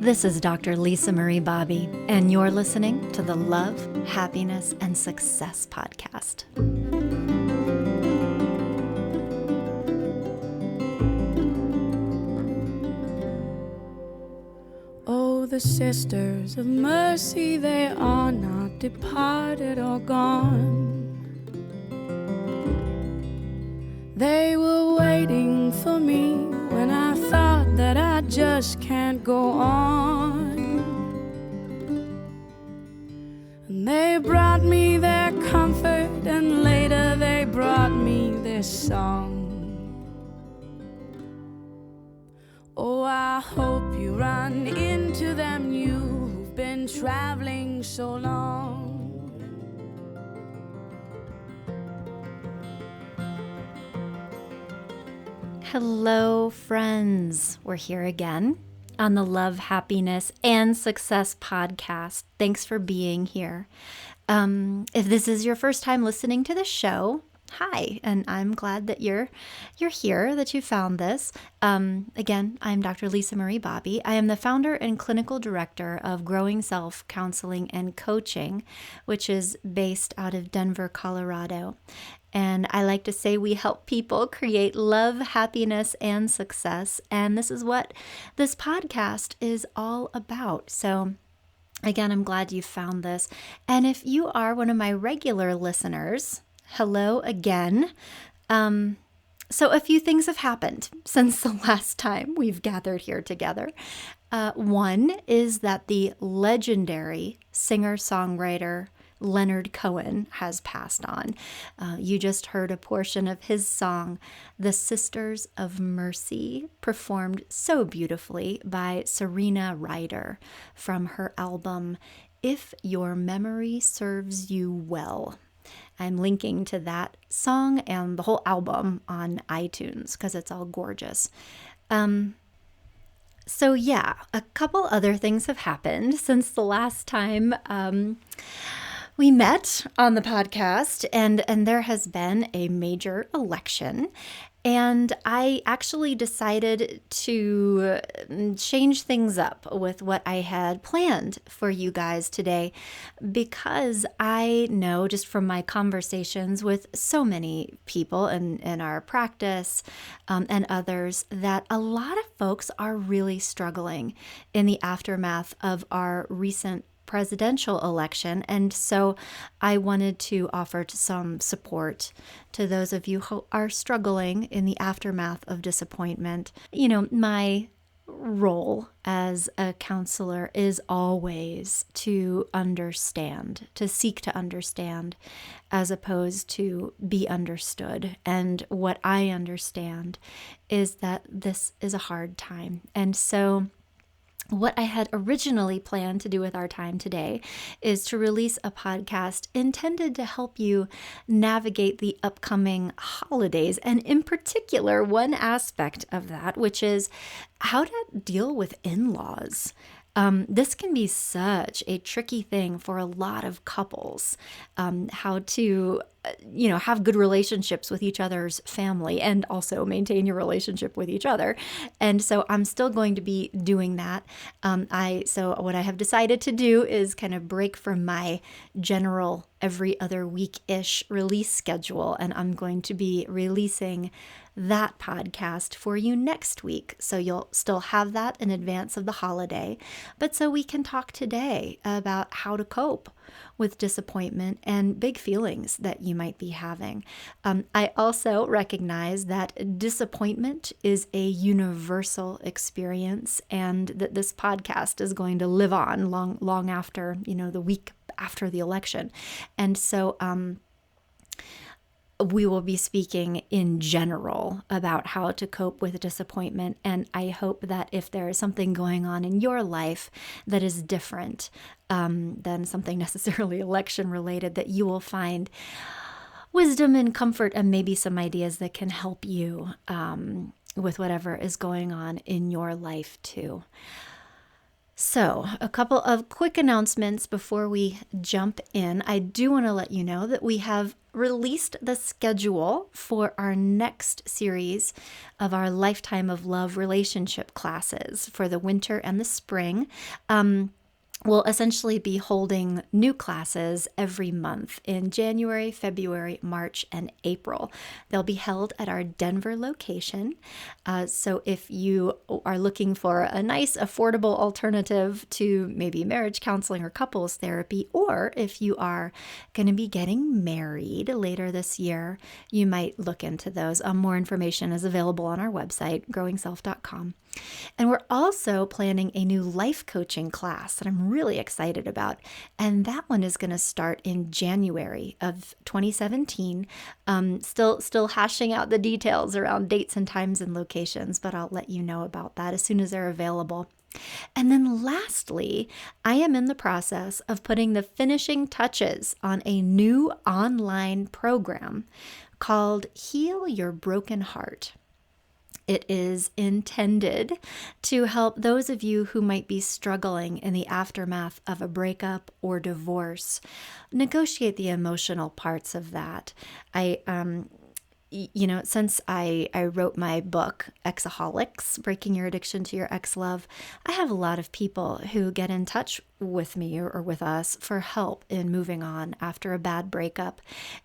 This is Dr. Lisa Marie Bobby, and you're listening to the Love, Happiness, and Success podcast. Oh, the sisters of mercy, they are not departed or gone. They were waiting for me when I thought that I just can't go on. And they brought me their comfort, and later they brought me this song. Oh, I hope you run into them, you've been traveling so long. Hello, friends. We're here again on the Love, Happiness, and Success podcast. Thanks for being here. If this is your first time listening to the show, hi, and I'm glad that you're here, that you found this. Again, I'm Dr. Lisa Marie Bobby. I am the founder and clinical director of Growing Self Counseling and Coaching, which is based out of Denver, Colorado. And I like to say we help people create love, happiness, and success. And this is what this podcast is all about. So again, I'm glad you found this. And if you are one of my regular listeners, hello again. So a few things have happened since the last time we've gathered here together. One is that the legendary singer-songwriter Leonard Cohen has passed on. You just heard a portion of his song, The Sisters of Mercy, performed so beautifully by Serena Ryder from her album, If Your Memory Serves You Well. I'm linking to that song and the whole album on iTunes because it's all gorgeous. So yeah, a couple other things have happened since the last time we met on the podcast, and there has been a major election. And I actually decided to change things up with what I had planned for you guys today, because I know just from my conversations with so many people in our practice and others that a lot of folks are really struggling in the aftermath of our recent presidential election. And so I wanted to offer some support to those of you who are struggling in the aftermath of disappointment. You know, my role as a counselor is always to understand, to seek to understand, as opposed to be understood. And what I understand is that this is a hard time. And so what I had originally planned to do with our time today is to release a podcast intended to help you navigate the upcoming holidays, and in particular, one aspect of that, which is how to deal with in-laws. This can be such a tricky thing for a lot of couples, how to have good relationships with each other's family and also maintain your relationship with each other. And so I'm still going to be doing that. So what I have decided to do is kind of break from my general every other week-ish release schedule, and I'm going to be releasing that podcast for you next week. So you'll still have that in advance of the holiday, but so we can talk today about how to cope with disappointment and big feelings that you might be having. I also recognize that disappointment is a universal experience, and that this podcast is going to live on long after, the week after the election. And so, we will be speaking in general about how to cope with disappointment. And I hope that if there is something going on in your life that is different than something necessarily election related, that you will find wisdom and comfort and maybe some ideas that can help you with whatever is going on in your life too. So, a couple of quick announcements before we jump in. I do want to let you know that we have released the schedule for our next series of our Lifetime of Love relationship classes for the winter and the spring. We'll essentially be holding new classes every month in January, February, March, and April. They'll be held at our Denver location. So if you are looking for a nice, affordable alternative to maybe marriage counseling or couples therapy, or if you are going to be getting married later this year, you might look into those. More information is available on our website, growingself.com. And we're also planning a new life coaching class that I'm really excited about. And that one is going to start in January of 2017. Still hashing out the details around dates and times and locations, but I'll let you know about that as soon as they're available. And then lastly, I am in the process of putting the finishing touches on a new online program called Heal Your Broken Heart. It is intended to help those of you who might be struggling in the aftermath of a breakup or divorce negotiate the emotional parts of that. Since I wrote my book, Exaholics, Breaking Your Addiction to Your Ex-Love, I have a lot of people who get in touch with me or with us for help in moving on after a bad breakup.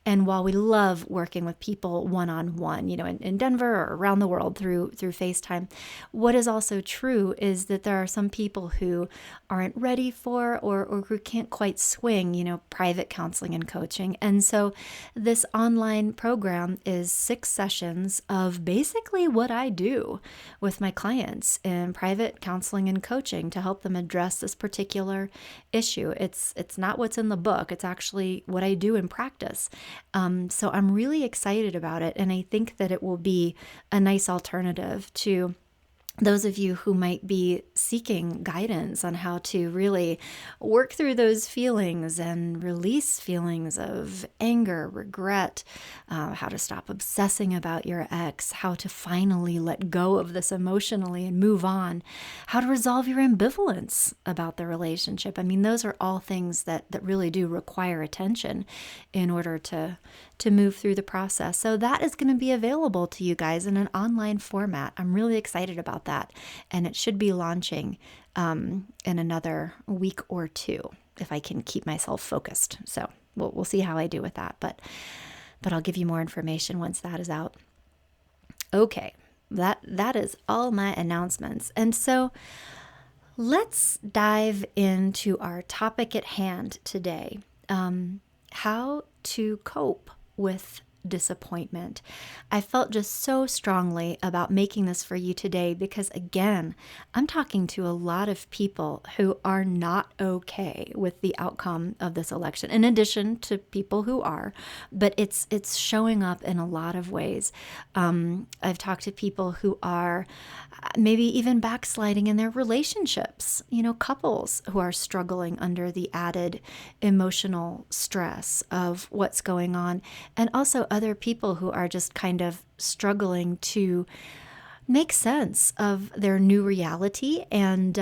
And while we love working with people one-on-one, in Denver or around the world through FaceTime, what is also true is that there are some people who aren't ready for or who can't quite swing, private counseling and coaching. And so this online program is 6 sessions of basically what I do with my clients in private counseling and coaching to help them address this particular issue. It's not what's in the book. It's actually what I do in practice. So I'm really excited about it. And I think that it will be a nice alternative to those of you who might be seeking guidance on how to really work through those feelings and release feelings of anger, regret, how to stop obsessing about your ex, how to finally let go of this emotionally and move on, how to resolve your ambivalence about the relationship. I mean, those are all things that really do require attention in order to move through the process. So that is going to be available to you guys in an online format. I'm really excited about that. And it should be launching in another week or 2 if I can keep myself focused. So we'll see how I do with that. But I'll give you more information once that is out. Okay, that is all my announcements. And so let's dive into our topic at hand today. How to cope with disappointment. I felt just so strongly about making this for you today because, again, I'm talking to a lot of people who are not okay with the outcome of this election, in addition to people who are, but it's showing up in a lot of ways. I've talked to people who are maybe even backsliding in their relationships, couples who are struggling under the added emotional stress of what's going on, and also other people who are just kind of struggling to make sense of their new reality and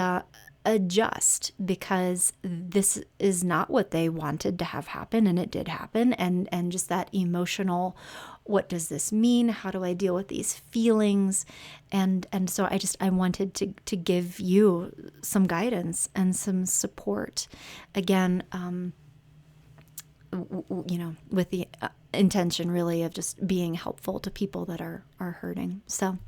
adjust because this is not what they wanted to have happen, and it did happen, and just that emotional, what does this mean? How do I deal with these feelings? And so I wanted to give you some guidance and some support. Again, with the intention really of just being helpful to people that are hurting. So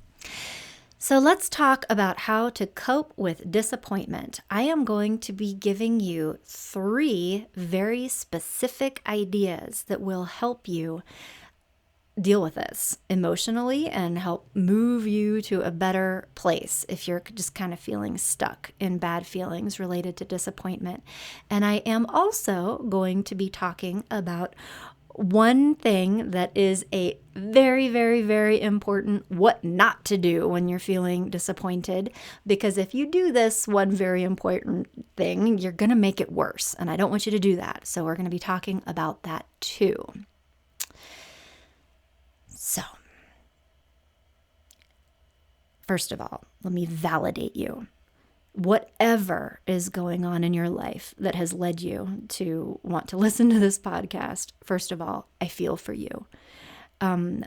let's talk about how to cope with disappointment. I am going to be giving you 3 very specific ideas that will help you deal with this emotionally and help move you to a better place if you're just kind of feeling stuck in bad feelings related to disappointment. And I am also going to be talking about one thing that is a very, very, very important what not to do when you're feeling disappointed. Because if you do this one very important thing, you're going to make it worse. And I don't want you to do that. So we're going to be talking about that too. So, first of all, let me validate you. whatever is going on in your life that has led you to want to listen to this podcast, first of all, I feel for you. In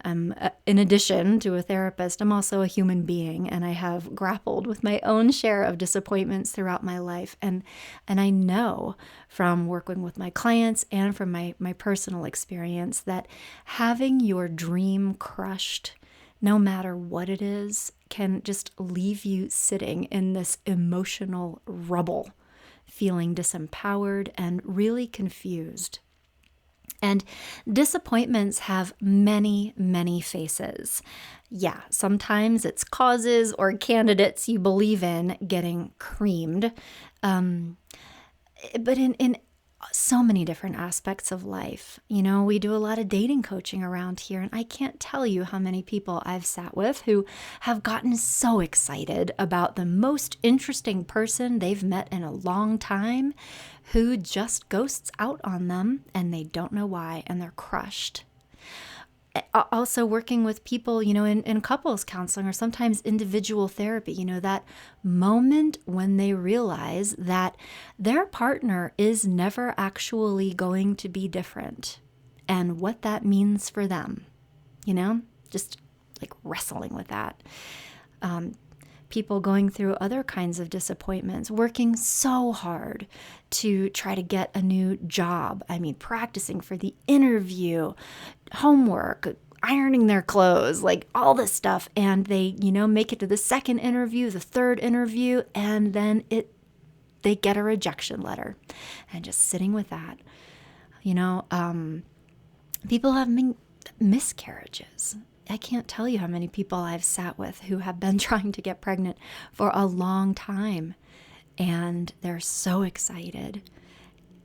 addition to a therapist, I'm also a human being, and I have grappled with my own share of disappointments throughout my life. And I know from working with my clients and from my personal experience that having your dream crushed, no matter what it is, can just leave you sitting in this emotional rubble, feeling disempowered and really confused. And disappointments have many, many faces. Yeah, sometimes it's causes or candidates you believe in getting creamed. But in so many different aspects of life. We do a lot of dating coaching around here, and I can't tell you how many people I've sat with who have gotten so excited about the most interesting person they've met in a long time who just ghosts out on them, and they don't know why, and they're crushed. Also working with people, in couples counseling or sometimes individual therapy, that moment when they realize that their partner is never actually going to be different and what that means for them, just like wrestling with that. People going through other kinds of disappointments, working so hard to try to get a new job. Practicing for the interview, homework, ironing their clothes, like all this stuff. And they, make it to the second interview, the third interview, and then they get a rejection letter. And just sitting with that, people have miscarriages. I can't tell you how many people I've sat with who have been trying to get pregnant for a long time, and they're so excited,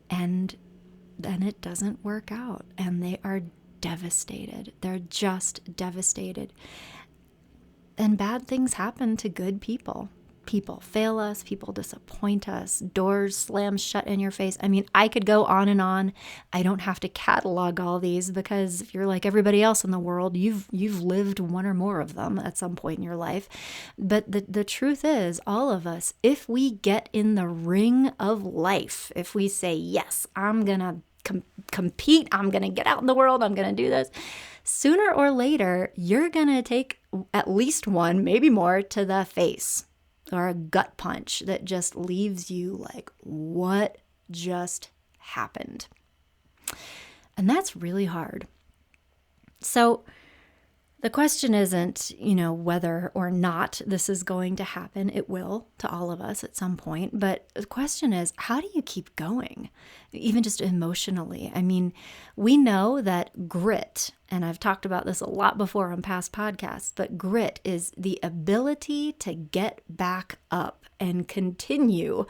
and then it doesn't work out, and they are devastated. They're just devastated. And bad things happen to good people. People fail us, people disappoint us, doors slam shut in your face. I could go on and on. I don't have to catalog all these because if you're like everybody else in the world, you've lived one or more of them at some point in your life. But the truth is, all of us, if we get in the ring of life, if we say, yes, I'm going to compete, I'm going to get out in the world, I'm going to do this, sooner or later, you're going to take at least one, maybe more, to the face. Or a gut punch that just leaves you like, what just happened? And that's really hard. So the question isn't, whether or not this is going to happen. It will to all of us at some point. But the question is, how do you keep going? Even just emotionally. We know that grit, and I've talked about this a lot before on past podcasts, but grit is the ability to get back up and continue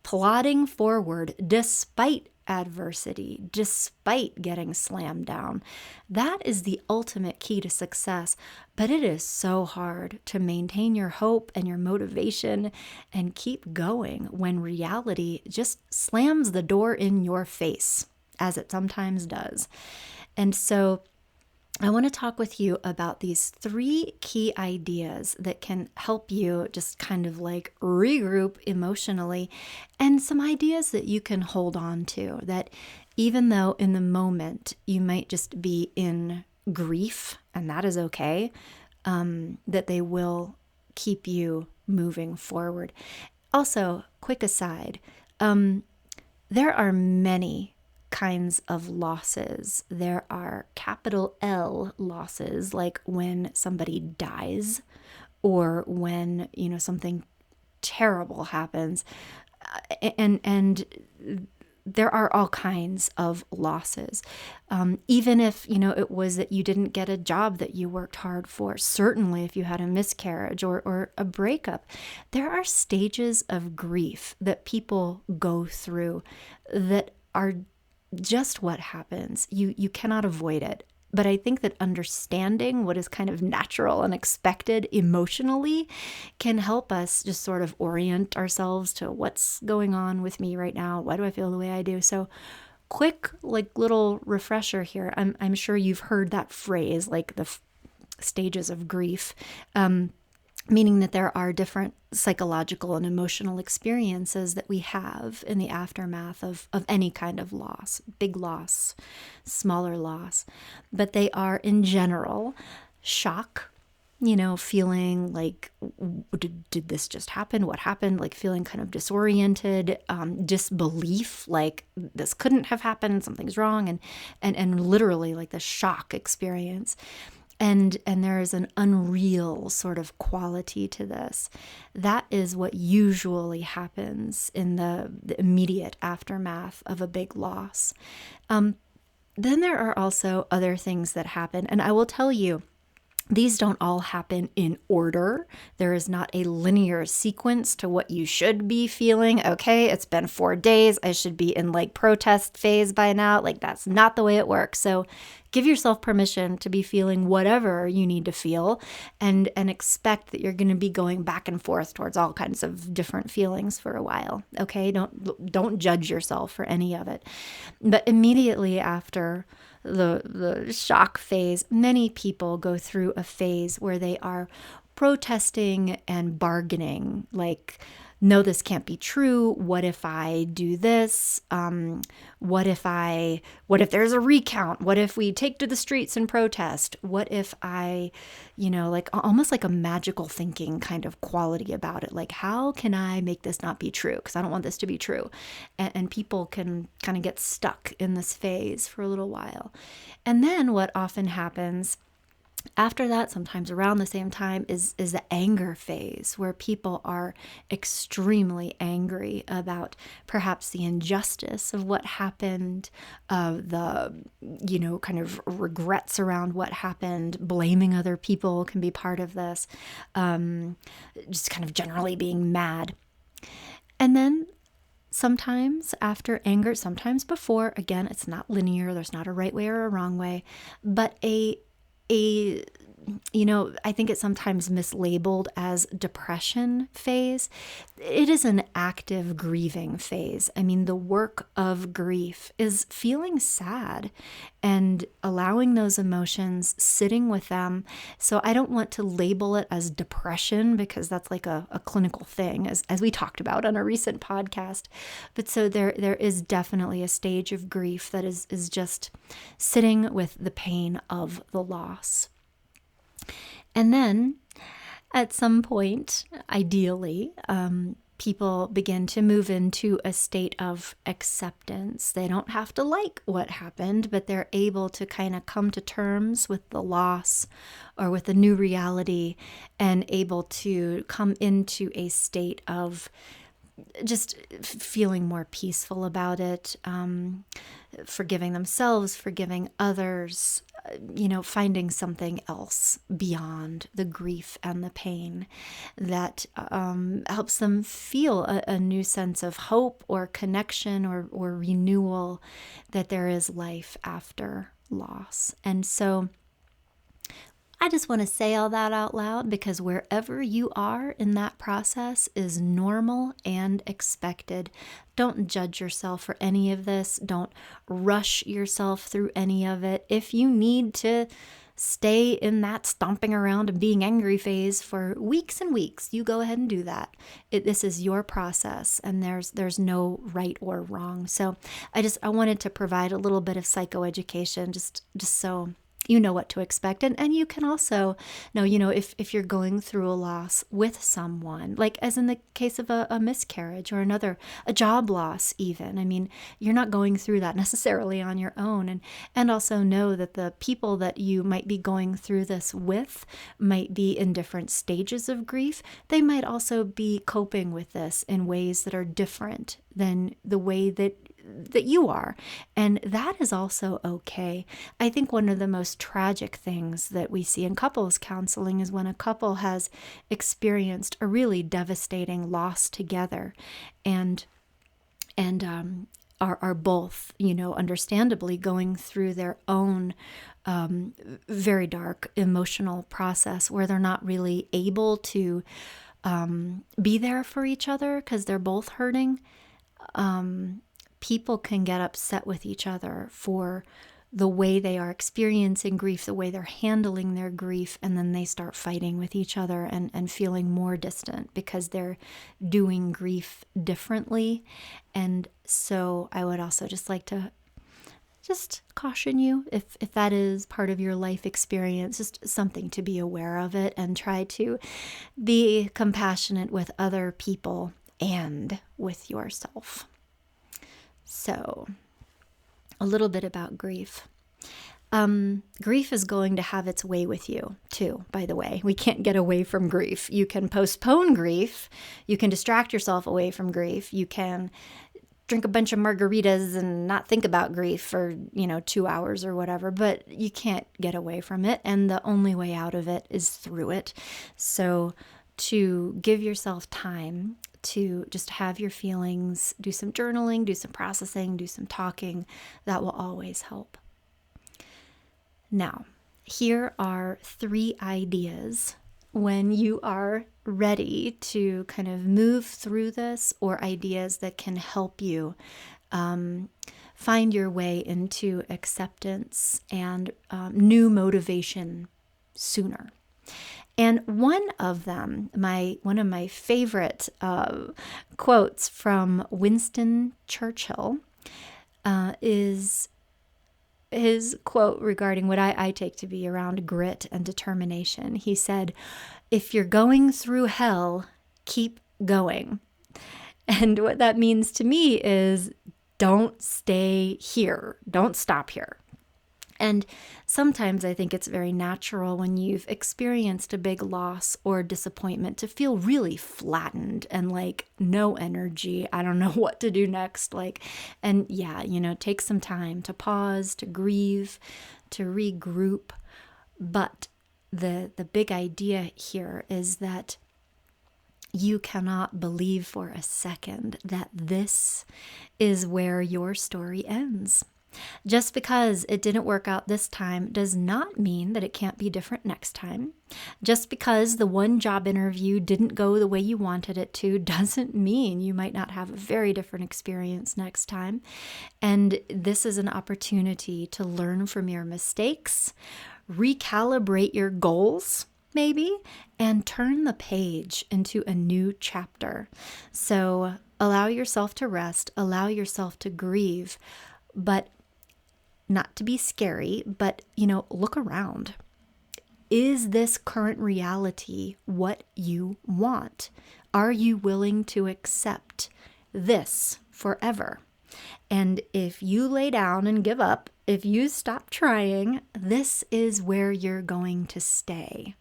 plodding forward despite adversity, despite getting slammed down. That is the ultimate key to success, but it is so hard to maintain your hope and your motivation and keep going when reality just slams the door in your face, as it sometimes does. And so I want to talk with you about these 3 key ideas that can help you just kind of like regroup emotionally, and some ideas that you can hold on to, that even though in the moment you might just be in grief, and that is okay, that they will keep you moving forward. Also, quick aside, there are many kinds of losses. There are capital L losses, like when somebody dies or when, something terrible happens. And there are all kinds of losses. Even if, it was that you didn't get a job that you worked hard for, certainly if you had a miscarriage or a breakup, there are stages of grief that people go through that are just what happens. You cannot avoid it. But I think that understanding what is kind of natural and expected emotionally can help us just sort of orient ourselves to what's going on with me right now. Why do I feel the way I do? So quick, little refresher here. I'm sure you've heard that phrase, like the stages of grief. meaning that there are different psychological and emotional experiences that we have in the aftermath of any kind of loss, big loss, smaller loss. But they are, in general, shock, feeling like, did this just happen? What happened? Like feeling kind of disoriented, disbelief, like this couldn't have happened, something's wrong, and literally like the shock experience. And there is an unreal sort of quality to this. That is what usually happens in the immediate aftermath of a big loss. Then there are also other things that happen. And I will tell you, these don't all happen in order. There is not a linear sequence to what you should be feeling. Okay, it's been 4 days. I should be in like protest phase by now. Like that's not the way it works. So give yourself permission to be feeling whatever you need to feel and expect that you're going to be going back and forth towards all kinds of different feelings for a while. Okay, don't judge yourself for any of it. But immediately after the shock phase, many people go through a phase where they are protesting and bargaining, like, no, this can't be true. What if I do this? What if there's a recount? What if we take to the streets and protest? What if I, like almost like a magical thinking kind of quality about it. Like, how can I make this not be true? Because I don't want this to be true. And people can kind of get stuck in this phase for a little while. And then what often happens after that, sometimes around the same time, is the anger phase, where people are extremely angry about perhaps the injustice of what happened, the, kind of regrets around what happened, blaming other people can be part of this, just kind of generally being mad. And then sometimes after anger, sometimes before, again, it's not linear, there's not a right way or a wrong way, but I think it's sometimes mislabeled as depression phase. It is an active grieving phase. I mean, the work of grief is feeling sad and allowing those emotions, sitting with them. So I don't want to label it as depression because that's like a clinical thing, as we talked about on a recent podcast. But so there is definitely a stage of grief that is just sitting with the pain of the loss. And then at some point, ideally, people begin to move into a state of acceptance. They don't have to like what happened, but they're able to kind of come to terms with the loss or with the new reality and able to come into a state of just feeling more peaceful about it, forgiving themselves, forgiving others, finding something else beyond the grief and the pain that helps them feel a new sense of hope or connection or renewal, that there is life after loss. And so I just want to say all that out loud because wherever you are in that process is normal and expected. Don't judge yourself for any of this. Don't rush yourself through any of it. If you need to stay in that stomping around and being angry phase for weeks and weeks, you go ahead and do that. This is your process and there's no right or wrong. So I wanted to provide a little bit of psychoeducation just so you know what to expect. And you can also know, if you're going through a loss with someone, like as in the case of a miscarriage or a job loss even. I mean, you're not going through that necessarily on your own. And also know that the people that you might be going through this with might be in different stages of grief. They might also be coping with this in ways that are different than the way that you are. And that is also okay. I think one of the most tragic things that we see in couples counseling is when a couple has experienced a really devastating loss together and are both, understandably going through their own very dark emotional process where they're not really able to be there for each other because they're both hurting. People can get upset with each other for the way they are experiencing grief, the way they're handling their grief, and then they start fighting with each other and feeling more distant because they're doing grief differently. And so I would also just like to just caution you, if that is part of your life experience, just something to be aware of it, and try to be compassionate with other people and with yourself. So, a little bit about grief. Grief is going to have its way with you too, by the way. We can't get away from grief. You can postpone grief. You can distract yourself away from grief. You can drink a bunch of margaritas and not think about grief for, 2 hours or whatever, but you can't get away from it. And the only way out of it is through it. So to give yourself time to just have your feelings, do some journaling, do some processing, do some talking, that will always help. Now, here are 3 ideas when you are ready to kind of move through this, or ideas that can help you find your way into acceptance and new motivation sooner. And one of them, one of my favorite quotes from Winston Churchill, is his quote regarding what I take to be around grit and determination. He said, "If you're going through hell, keep going." And what that means to me is, don't stay here. Don't stop here. And sometimes I think it's very natural when you've experienced a big loss or disappointment to feel really flattened and like no energy. I don't know what to do next. And yeah, take some time to pause, to grieve, to regroup. But the big idea here is that you cannot believe for a second that this is where your story ends. Just because it didn't work out this time does not mean that it can't be different next time. Just because the one job interview didn't go the way you wanted it to doesn't mean you might not have a very different experience next time. And this is an opportunity to learn from your mistakes, recalibrate your goals, maybe, and turn the page into a new chapter. So allow yourself to rest, allow yourself to grieve, but not to be scary, but, look around. Is this current reality what you want? Are you willing to accept this forever? And if you lay down and give up, if you stop trying, this is where you're going to stay.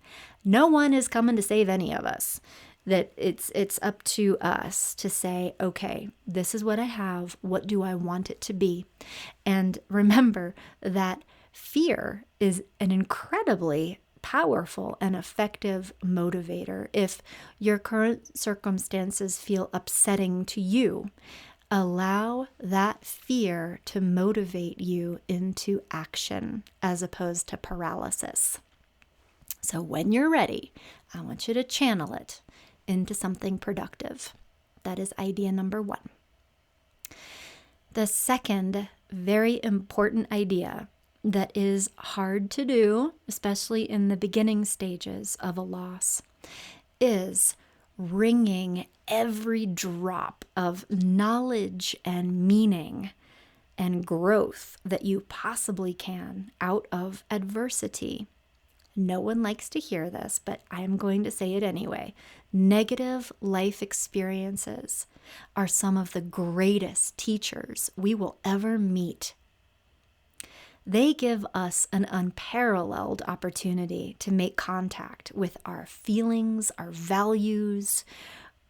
No one is coming to save any of us. That it's up to us to say, okay, this is what I have. What do I want it to be? And remember that fear is an incredibly powerful and effective motivator. If your current circumstances feel upsetting to you, allow that fear to motivate you into action as opposed to paralysis. So when you're ready, I want you to channel it into something productive. That is idea number 1. The second very important idea that is hard to do, especially in the beginning stages of a loss, is wringing every drop of knowledge and meaning and growth that you possibly can out of adversity. No one likes to hear this, but I am going to say it anyway. Negative life experiences are some of the greatest teachers we will ever meet. They give us an unparalleled opportunity to make contact with our feelings, our values,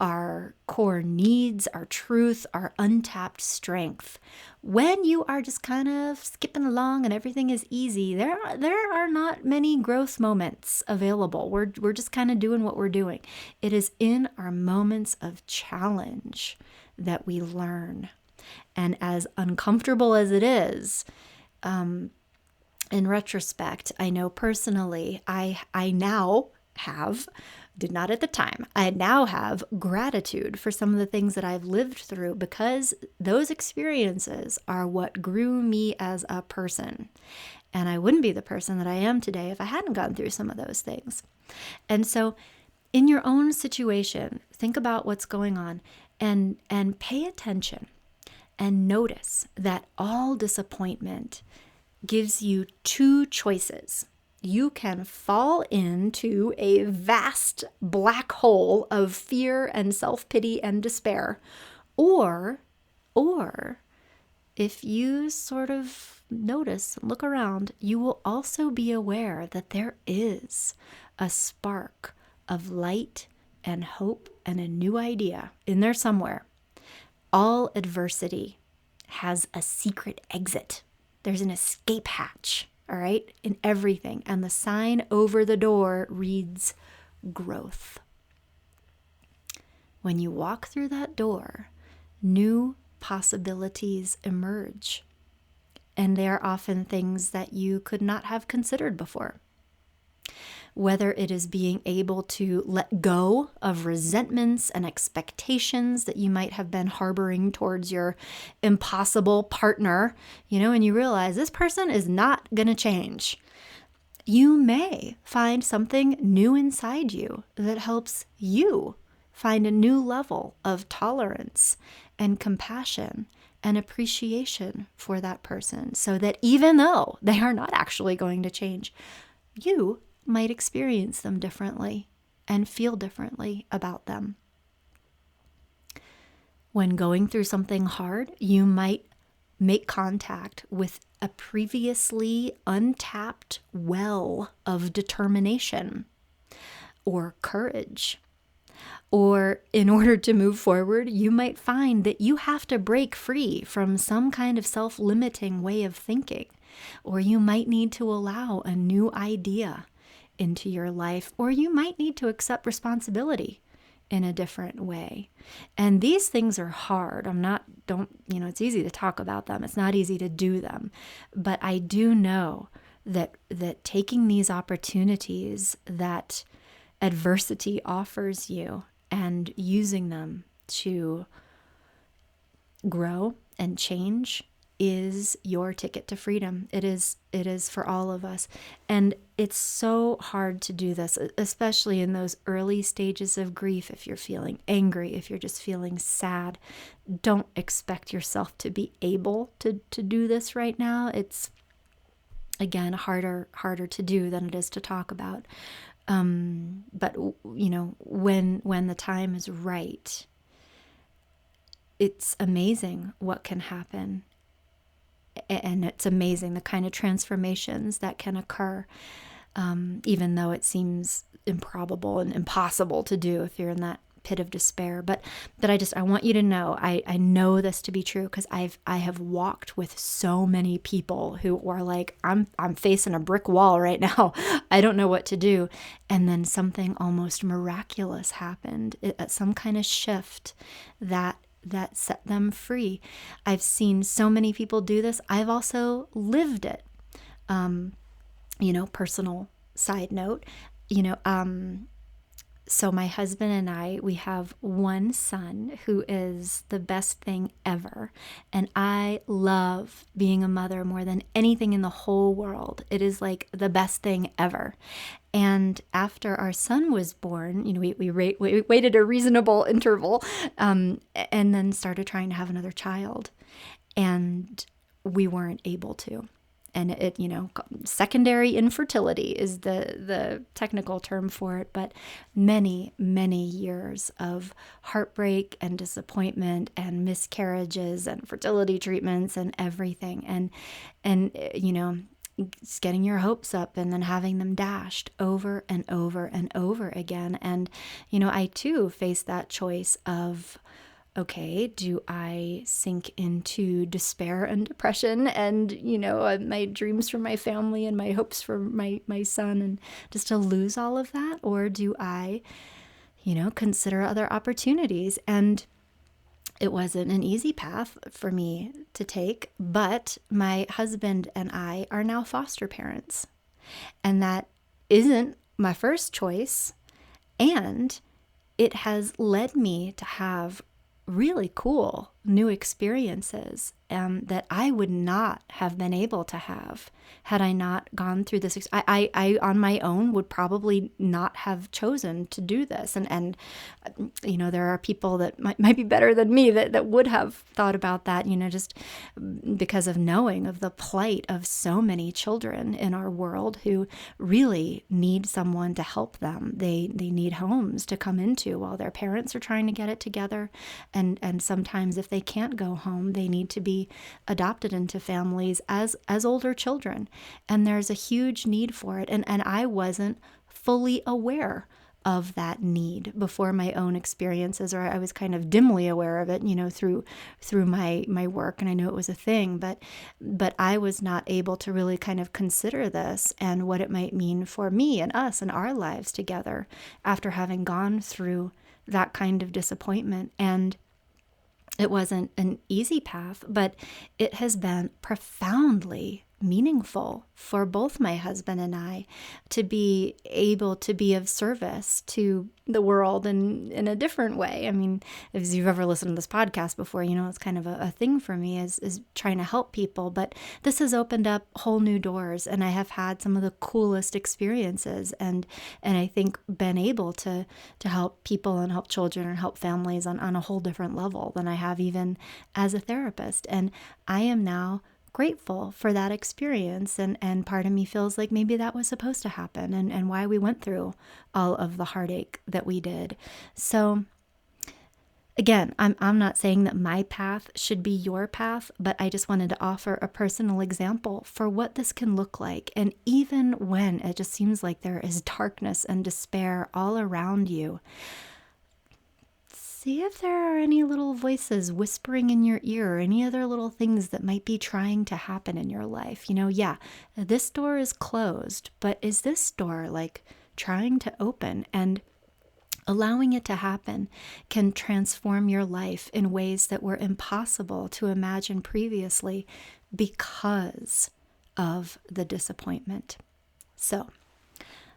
our core needs, our truth, our untapped strength. When you are just kind of skipping along and everything is easy, there are not many growth moments available. We're just kind of doing what we're doing. It is in our moments of challenge that we learn. And as uncomfortable as it is, in retrospect, I know personally, I now have Did not at the time. I now have gratitude for some of the things that I've lived through because those experiences are what grew me as a person. And I wouldn't be the person that I am today if I hadn't gone through some of those things. And so in your own situation, think about what's going on and pay attention and notice that all disappointment gives you two choices. You can fall into a vast black hole of fear and self-pity and despair. Or if you sort of notice, look around, you will also be aware that there is a spark of light and hope and a new idea in there somewhere. All adversity has a secret exit. There's an escape hatch. All right, in everything. And the sign over the door reads growth. When you walk through that door, new possibilities emerge. And they are often things that you could not have considered before. Whether it is being able to let go of resentments and expectations that you might have been harboring towards your impossible partner, and you realize this person is not going to change. You may find something new inside you that helps you find a new level of tolerance and compassion and appreciation for that person, so that even though they are not actually going to change, you might experience them differently and feel differently about them. When going through something hard, you might make contact with a previously untapped well of determination or courage. Or in order to move forward, you might find that you have to break free from some kind of self-limiting way of thinking, or you might need to allow a new idea into your life, or you might need to accept responsibility in a different way. And these things are hard. It's easy to talk about them. It's not easy to do them. But I do know that taking these opportunities that adversity offers you and using them to grow and change is your ticket to freedom. It is for all of us. And it's so hard to do this, especially in those early stages of grief. If you're feeling angry, if you're just feeling sad, don't expect yourself to be able to do this right now. It's, again, harder to do than it is to talk about. But when the time is right, it's amazing what can happen. And it's amazing the kind of transformations that can occur, even though it seems improbable and impossible to do if you're in that pit of despair. But I want you to know, I know this to be true because I have walked with so many people who are like, I'm facing a brick wall right now. I don't know what to do. And then something almost miraculous happened, some kind of shift that set them free. I've seen so many people do this. I've also lived it. Personal side note, so my husband and I, we have one son who is the best thing ever. And I love being a mother more than anything in the whole world. It is like the best thing ever. And after our son was born, we waited a reasonable interval and then started trying to have another child. And we weren't able to. And it, secondary infertility is the technical term for it, but many, many years of heartbreak and disappointment and miscarriages and fertility treatments and everything. And it's getting your hopes up and then having them dashed over and over and over again. And, I too faced that choice of, okay, do I sink into despair and depression and, my dreams for my family and my hopes for my son and just to lose all of that? Or do I, consider other opportunities? And it wasn't an easy path for me to take, but my husband and I are now foster parents. And that isn't my first choice. And it has led me to have really cool new experiences that I would not have been able to have had I not gone through this. I on my own would probably not have chosen to do this. And there are people that might be better than me that would have thought about that, just because of knowing of the plight of so many children in our world who really need someone to help them. They need homes to come into while their parents are trying to get it together. And sometimes if they can't go home, they need to be adopted into families as older children. And there's a huge need for it. And I wasn't fully aware of that need before my own experiences, or I was kind of dimly aware of it, through my work. And I knew it was a thing, but I was not able to really kind of consider this and what it might mean for me and us and our lives together after having gone through that kind of disappointment. And it wasn't an easy path, but it has been profoundly meaningful for both my husband and I to be able to be of service to the world in a different way. I mean, if you've ever listened to this podcast before, it's kind of a thing for me is trying to help people. But this has opened up whole new doors, and I have had some of the coolest experiences, and I think been able to help people and help children and help families on a whole different level than I have even as a therapist. And I am now grateful for that experience, and part of me feels like maybe that was supposed to happen, and why we went through all of the heartache that we did. So again, I'm not saying that my path should be your path, but I just wanted to offer a personal example for what this can look like. And even when it just seems like there is darkness and despair all around you, see if there are any little voices whispering in your ear, or any other little things that might be trying to happen in your life. Yeah, this door is closed, but is this door like trying to open? And allowing it to happen can transform your life in ways that were impossible to imagine previously because of the disappointment. So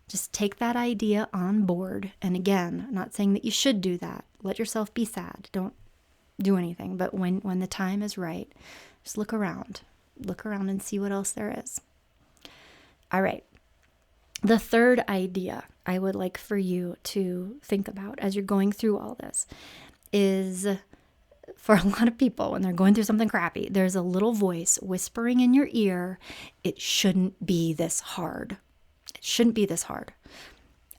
just take that idea on board. And again, I'm not saying that you should do that. Let yourself be sad. Don't do anything. But when the time is right, just look around. Look around and see what else there is. All right. The third idea I would like for you to think about as you're going through all this is, for a lot of people, when they're going through something crappy, there's a little voice whispering in your ear, it shouldn't be this hard. It shouldn't be this hard.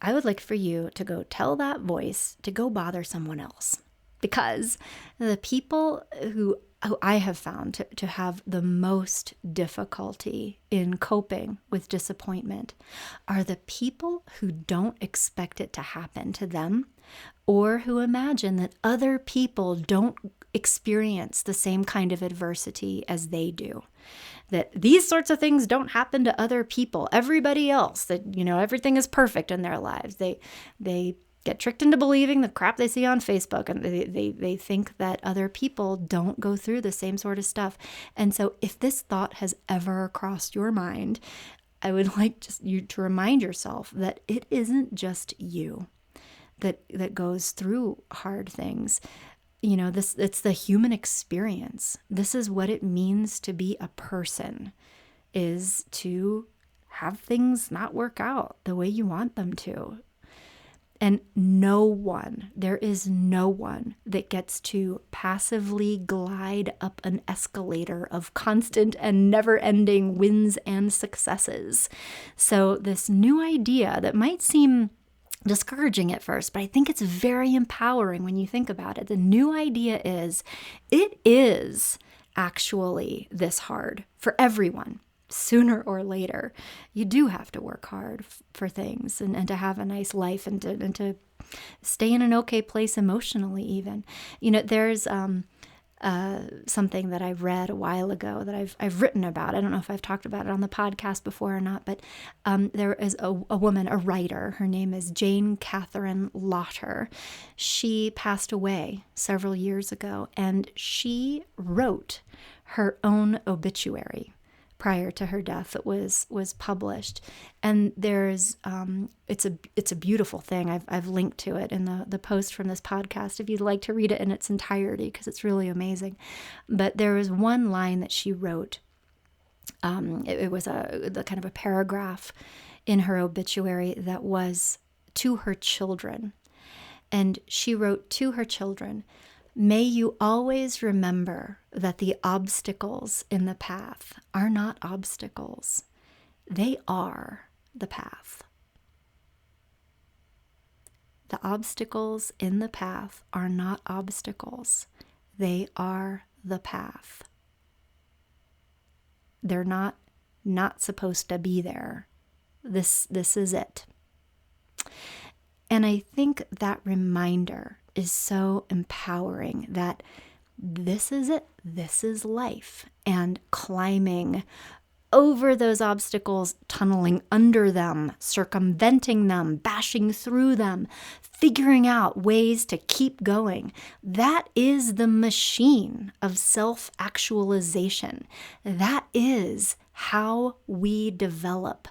I would like for you to go tell that voice to go bother someone else, because the people who I have found to have the most difficulty in coping with disappointment are the people who don't expect it to happen to them, or who imagine that other people don't experience the same kind of adversity as they do. That these sorts of things don't happen to other people, everybody else, that, everything is perfect in their lives. They get tricked into believing the crap they see on Facebook, and they think that other people don't go through the same sort of stuff. And so if this thought has ever crossed your mind, I would like just you to remind yourself that it isn't just you that goes through hard things. It's the human experience. This is what it means to be a person, is to have things not work out the way you want them to. And there is no one that gets to passively glide up an escalator of constant and never-ending wins and successes. So this new idea that might seem discouraging at first, but I think it's very empowering when you think about it. The new idea is, it is actually this hard for everyone. Sooner or later, you do have to work hard for things and to have a nice life and to stay in an okay place emotionally even. There's something that I read a while ago that I've written about. I don't know if I've talked about it on the podcast before or not, but there is a woman, a writer. Her name is Jane Catherine Lauter. She passed away several years ago, and she wrote her own obituary prior to her death that was published. And there's it's a beautiful thing. I've linked to it in the post from this podcast if you'd like to read it in its entirety, because it's really amazing. But there was one line that she wrote. It was the kind of a paragraph in her obituary that was to her children. And she wrote to her children, "May you always remember that the obstacles in the path are not obstacles. They are the path." The obstacles in the path are not obstacles. They are the path. They're not supposed to be there. This is it. And I think that reminder is so empowering that this is it. This is life. And climbing over those obstacles, tunneling under them, circumventing them, bashing through them, figuring out ways to keep going. That is the machine of self-actualization. That is how we develop.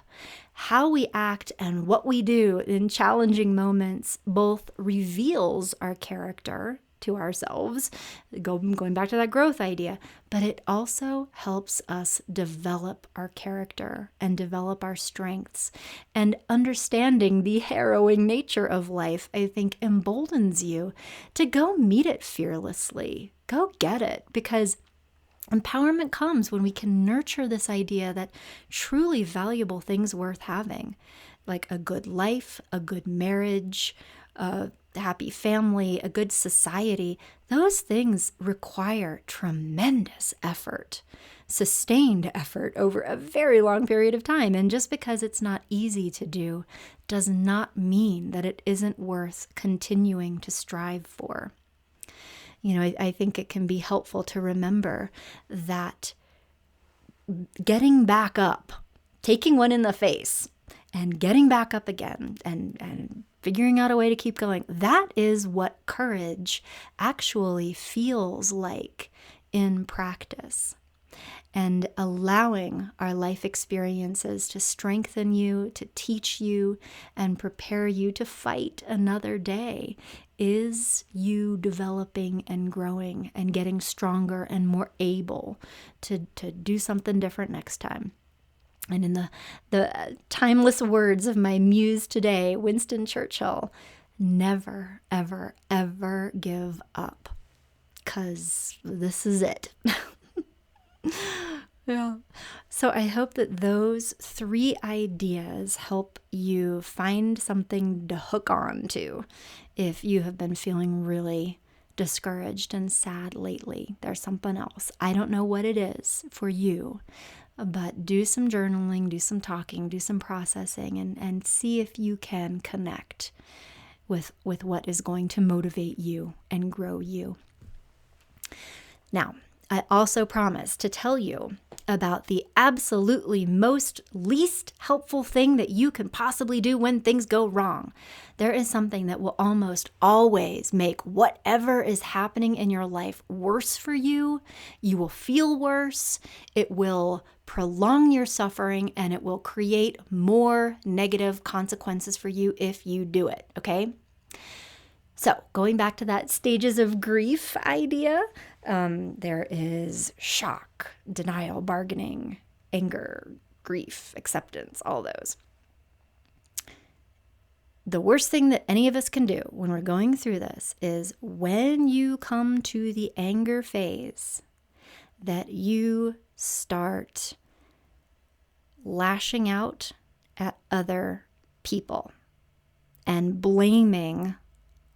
How we act and what we do in challenging moments both reveals our character to ourselves, going back to that growth idea, but it also helps us develop our character and develop our strengths. And understanding the harrowing nature of life, I think, emboldens you to go meet it fearlessly. Go get it, because empowerment comes when we can nurture this idea that truly valuable things worth having, like a good life, a good marriage, a happy family, a good society, those things require tremendous effort, sustained effort over a very long period of time. And just because it's not easy to do does not mean that it isn't worth continuing to strive for. You know, I think it can be helpful to remember that getting back up, taking one in the face, and getting back up again and figuring out a way to keep going, that is what courage actually feels like in practice. And allowing our life experiences to strengthen you, to teach you, and prepare you to fight another day is you developing and growing and getting stronger and more able to do something different next time. And in the timeless words of my muse today, Winston Churchill, never, ever, ever give up, 'cause this is it. Yeah. So I hope that those 3 ideas help you find something to hook on to if you have been feeling really discouraged and sad lately. There's something else. I don't know what it is for you, but do some journaling, do some talking, do some processing, and see if you can connect with what is going to motivate you and grow you. Now, I also promise to tell you about the absolutely most least helpful thing that you can possibly do when things go wrong. There is something that will almost always make whatever is happening in your life worse for you. You will feel worse. It will prolong your suffering, and it will create more negative consequences for you if you do it, okay? So going back to that stages of grief idea, there is shock, denial, bargaining, anger, grief, acceptance, all those. The worst thing that any of us can do when we're going through this is when you come to the anger phase, that you start lashing out at other people and blaming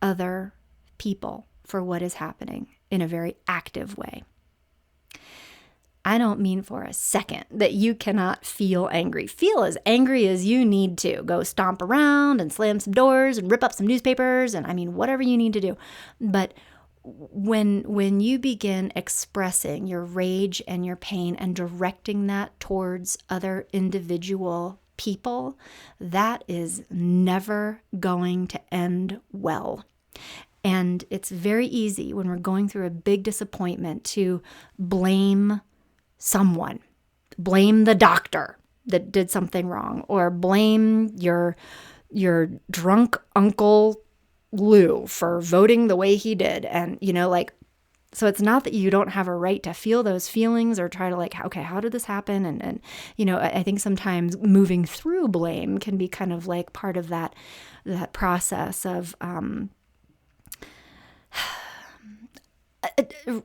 other people for what is happening in a very active way. I don't mean for a second that you cannot feel angry. Feel as angry as you need to. Go stomp around and slam some doors and rip up some newspapers and whatever you need to do. But when you begin expressing your rage and your pain and directing that towards other individual people, that is never going to end well. And it's very easy when we're going through a big disappointment to blame someone, blame the doctor that did something wrong, or blame your drunk Uncle Lou for voting the way he did. And, so it's not that you don't have a right to feel those feelings or try to okay, how did this happen? And I think sometimes moving through blame can be kind of like part of that process of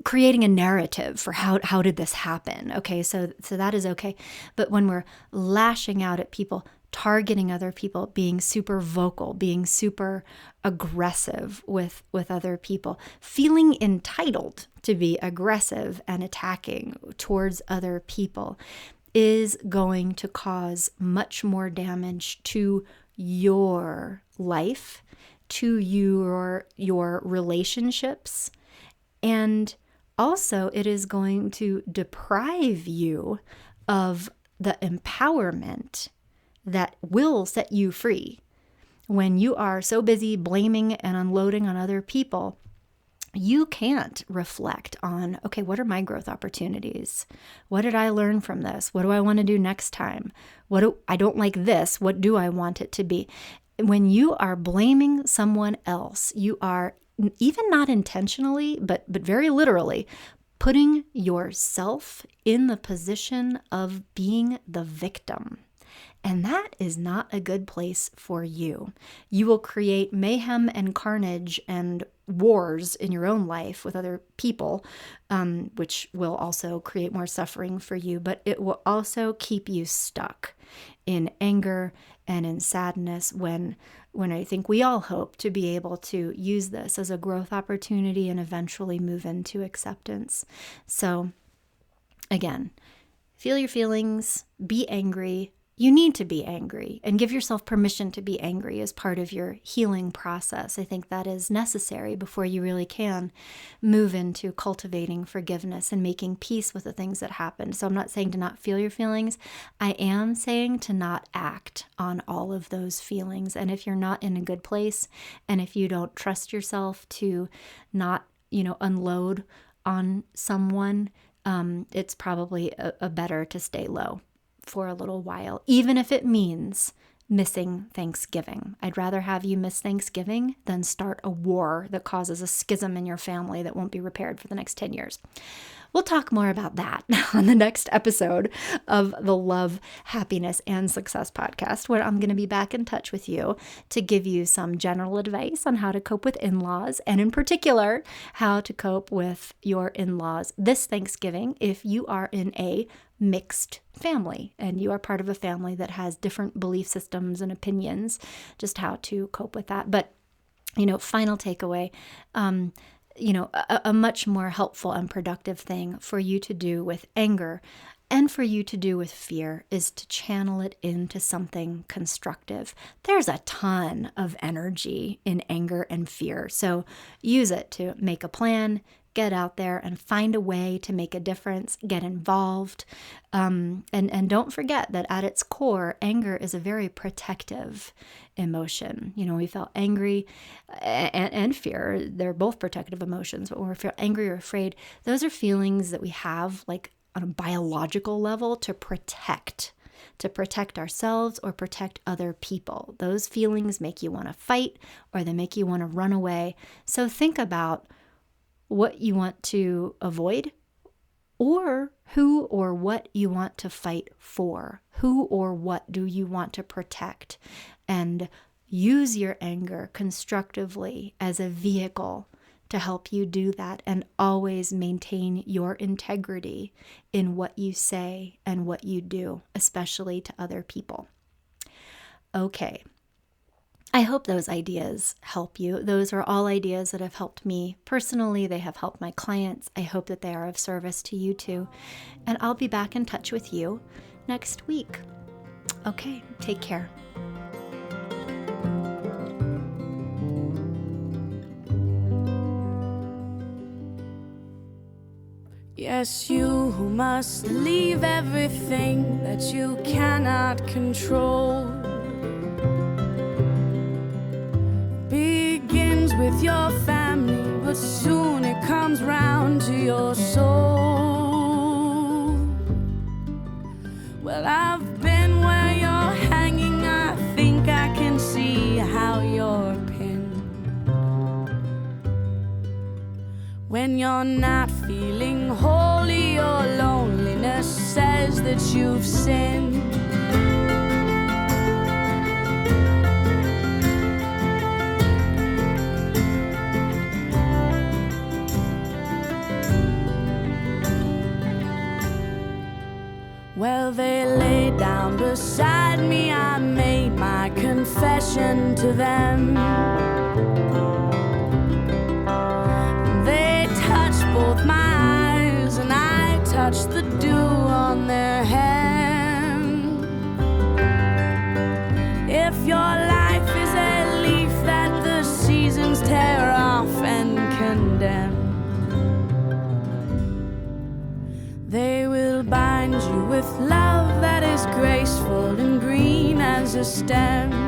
creating a narrative for how did this happen? Okay, so that is okay. But when we're lashing out at people, targeting other people, being super vocal, being super aggressive with other people, feeling entitled to be aggressive and attacking towards other people is going to cause much more damage to your life, to your relationships, and also it is going to deprive you of the empowerment that will set you free. When you are so busy blaming and unloading on other people, you can't reflect on, okay, what are my growth opportunities? What did I learn from this? What do I want to do next time? I don't like this. What do I want it to be? When you are blaming someone else, you are, even not intentionally, but very literally, putting yourself in the position of being the victim. And that is not a good place for you. You will create mayhem and carnage and wars in your own life with other people, which will also create more suffering for you, but it will also keep you stuck in anger and in sadness when I think we all hope to be able to use this as a growth opportunity and eventually move into acceptance. So again, feel your feelings, be angry. You need to be angry, and give yourself permission to be angry as part of your healing process. I think that is necessary before you really can move into cultivating forgiveness and making peace with the things that happened. So I'm not saying to not feel your feelings. I am saying to not act on all of those feelings. And if you're not in a good place, and if you don't trust yourself to not, unload on someone, it's probably a better to stay low for a little while, even if it means missing Thanksgiving. I'd rather have you miss Thanksgiving than start a war that causes a schism in your family that won't be repaired for the next 10 years. We'll talk more about that on the next episode of the Love, Happiness, and Success podcast, where I'm going to be back in touch with you to give you some general advice on how to cope with in-laws, and in particular, how to cope with your in-laws this Thanksgiving if you are in a mixed family and you are part of a family that has different belief systems and opinions, just how to cope with that. But, final takeaway, a much more helpful and productive thing for you to do with anger and for you to do with fear is to channel it into something constructive. There's a ton of energy in anger and fear, so use it to make a plan, get out there and find a way to make a difference, get involved. And don't forget that at its core, anger is a very protective emotion. We felt angry and fear. They're both protective emotions, but when we feel angry or afraid, those are feelings that we have like on a biological level to protect ourselves or protect other people. Those feelings make you want to fight or they make you want to run away. So think about what you want to avoid, or who or what you want to fight for. Who or what do you want to protect? And use your anger constructively as a vehicle to help you do that, and always maintain your integrity in what you say and what you do, especially to other people. Okay. I hope those ideas help you. Those are all ideas that have helped me personally. They have helped my clients. I hope that they are of service to you too. And I'll be back in touch with you next week. Okay, take care. Yes, you who must leave everything that you cannot control. Begins with your family, but soon it comes round to your soul. When you're not feeling holy, your loneliness says that you've sinned. Well, they lay down beside me, I made my confession to them. They touched both my eyes, and I touched the dew on their hand. If your life is a leaf that the seasons tear off and condemn, they will bind you with love that is graceful and green as a stem.